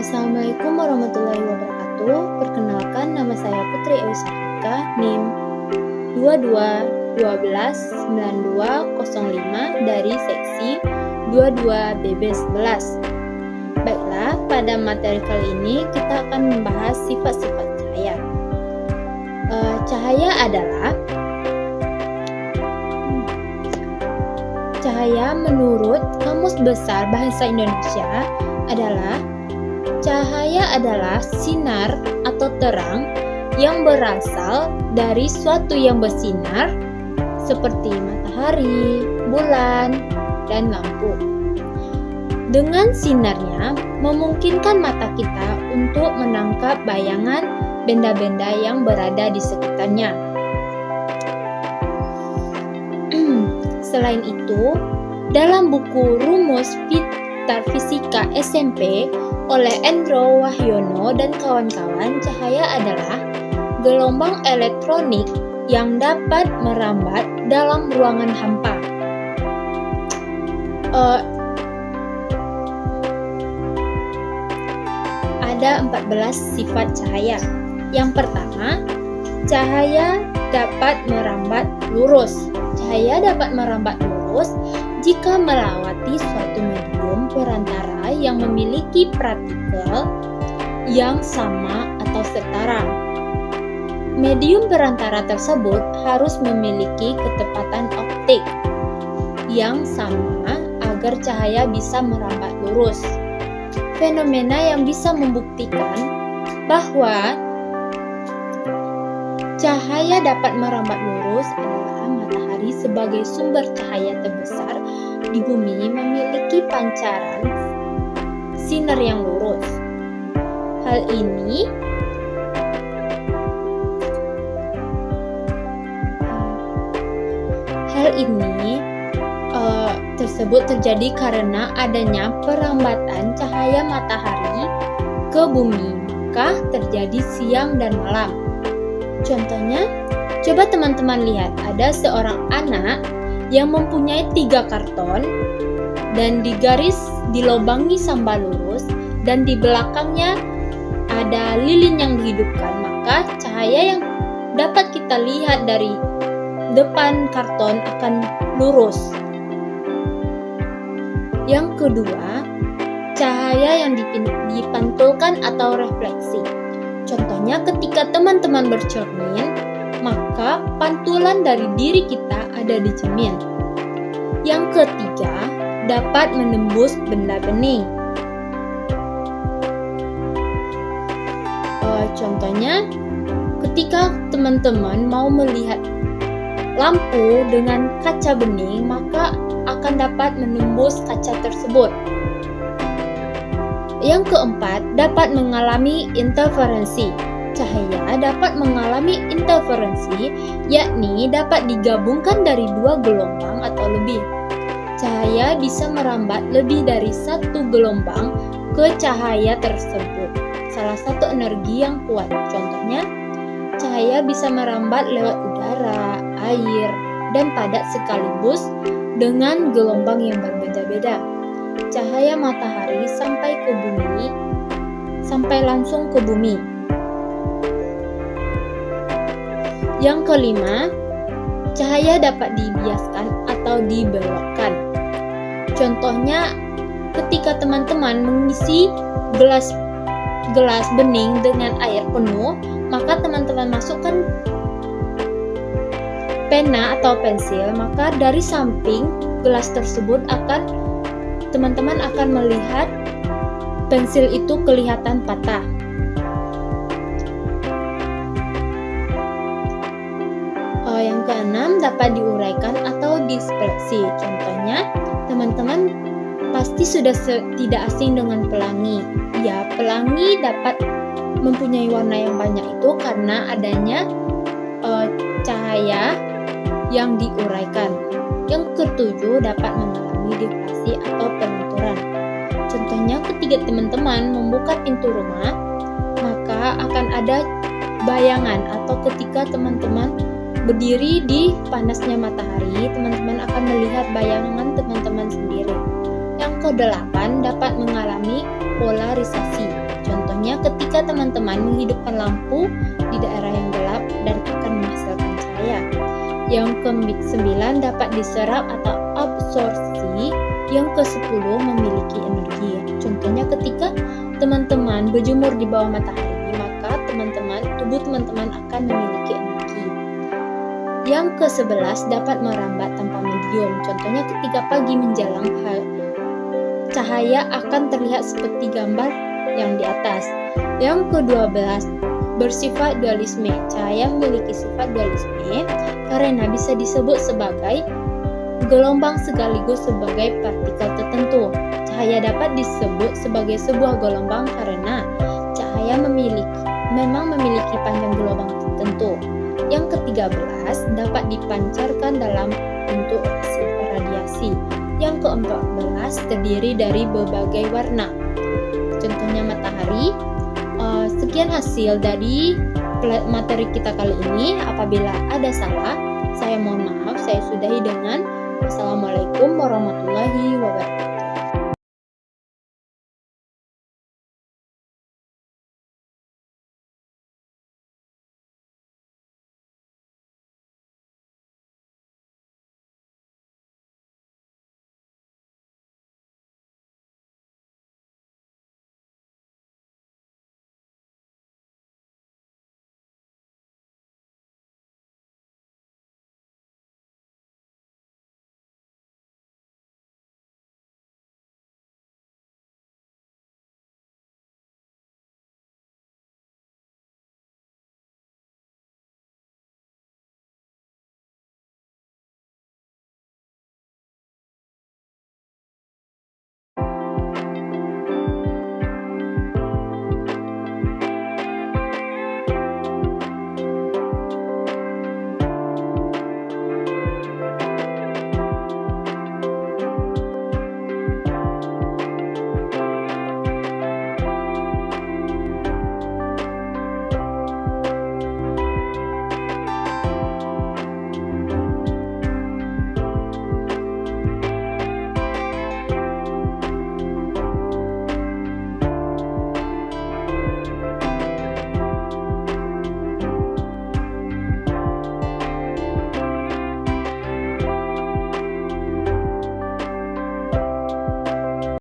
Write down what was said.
Assalamualaikum warahmatullahi wabarakatuh. Perkenalkan, nama saya Putri Ewisarika, NIM 22129205 dari seksi 22BB11. Baiklah, pada materi kali ini kita akan membahas sifat-sifat cahaya. Cahaya menurut Kamus Besar Bahasa Indonesia adalah sinar atau terang yang berasal dari suatu yang bersinar seperti matahari, bulan, dan lampu. Dengan sinarnya memungkinkan mata kita untuk menangkap bayangan benda-benda yang berada di sekitarnya. Selain itu, dalam buku Rumus Fisika SMP oleh Endro Wahyono dan kawan-kawan, cahaya adalah gelombang elektronik yang dapat merambat dalam ruangan hampa. Ada 14 sifat cahaya. Yang pertama, cahaya dapat merambat lurus. Cahaya dapat merambat lurus jika melewati suatu medium perantara yang memiliki partikel yang sama atau setara. Medium perantara tersebut harus memiliki ketepatan optik yang sama agar cahaya bisa merambat lurus. Fenomena yang bisa membuktikan bahwa cahaya dapat merambat lurus adalah matahari sebagai sumber cahaya terbesar di bumi memiliki pancaran sinar yang lurus. Hal ini tersebut terjadi karena adanya perambatan cahaya matahari ke bumi, maka terjadi siang dan malam. Contohnya, coba teman-teman lihat, ada seorang anak yang mempunyai 3 karton dan dilobangi sambal lurus dan di belakangnya ada lilin yang dihidupkan, maka cahaya yang dapat kita lihat dari depan karton akan lurus. Yang kedua, cahaya yang dipantulkan atau refleksi. Contohnya ketika teman-teman bercermin, maka pantulan dari diri kita ada di cermin. Yang ketiga, dapat menembus benda bening. Contohnya, ketika teman-teman mau melihat lampu dengan kaca bening, maka akan dapat menembus kaca tersebut. Yang keempat, dapat mengalami interferensi. Cahaya dapat mengalami interferensi, yakni dapat digabungkan dari 2 gelombang atau lebih. Cahaya bisa merambat lebih dari 1 gelombang ke cahaya tersebut. Salah satu energi yang kuat. Contohnya, cahaya bisa merambat lewat udara, air, dan padat sekaligus dengan gelombang yang berbeda-beda. Cahaya matahari sampai langsung ke bumi. Yang kelima, cahaya dapat dibiaskan atau dibelokkan. Contohnya, ketika teman-teman mengisi gelas bening dengan air penuh, maka teman-teman masukkan pena atau pensil, maka dari samping gelas tersebut teman-teman akan melihat pensil itu kelihatan patah. Yang keenam, dapat diuraikan atau dispersi. Contohnya, teman-teman pasti sudah tidak asing dengan pelangi. Ya, pelangi dapat mempunyai warna yang banyak itu karena adanya cahaya yang diuraikan. Yang ketujuh, dapat mengalami difraksi atau pelenturan. Contohnya, ketika teman-teman membuka pintu rumah, maka akan ada bayangan, atau ketika teman-teman berdiri di panasnya matahari, teman-teman akan melihat bayangan teman-teman sendiri. Yang ke-8, dapat mengalami polarisasi. Contohnya ketika teman-teman menghidupkan lampu di daerah yang gelap dan akan menghasilkan cahaya. Yang ke-9 dapat diserap atau absorpsi. Yang ke-10 memiliki energi. Contohnya ketika teman-teman berjemur di bawah matahari, maka tubuh teman-teman akan memiliki energi. Yang ke-11 dapat merambat tanpa medium. Contohnya ketika pagi menjelang, cahaya akan terlihat seperti gambar yang di atas. Yang ke-12 bersifat dualisme. Cahaya memiliki sifat dualisme karena bisa disebut sebagai gelombang sekaligus sebagai partikel tertentu. Cahaya dapat disebut sebagai sebuah gelombang karena cahaya memang memiliki panjang gelombang tertentu. Yang ke-13 dapat dipancarkan dalam bentuk radiasi. Yang ke-14 terdiri dari berbagai warna. Contohnya matahari. Sekian hasil dari materi kita kali ini. Apabila ada salah, saya mohon maaf. Saya sudahi dengan Assalamualaikum warahmatullahi wabarakatuh.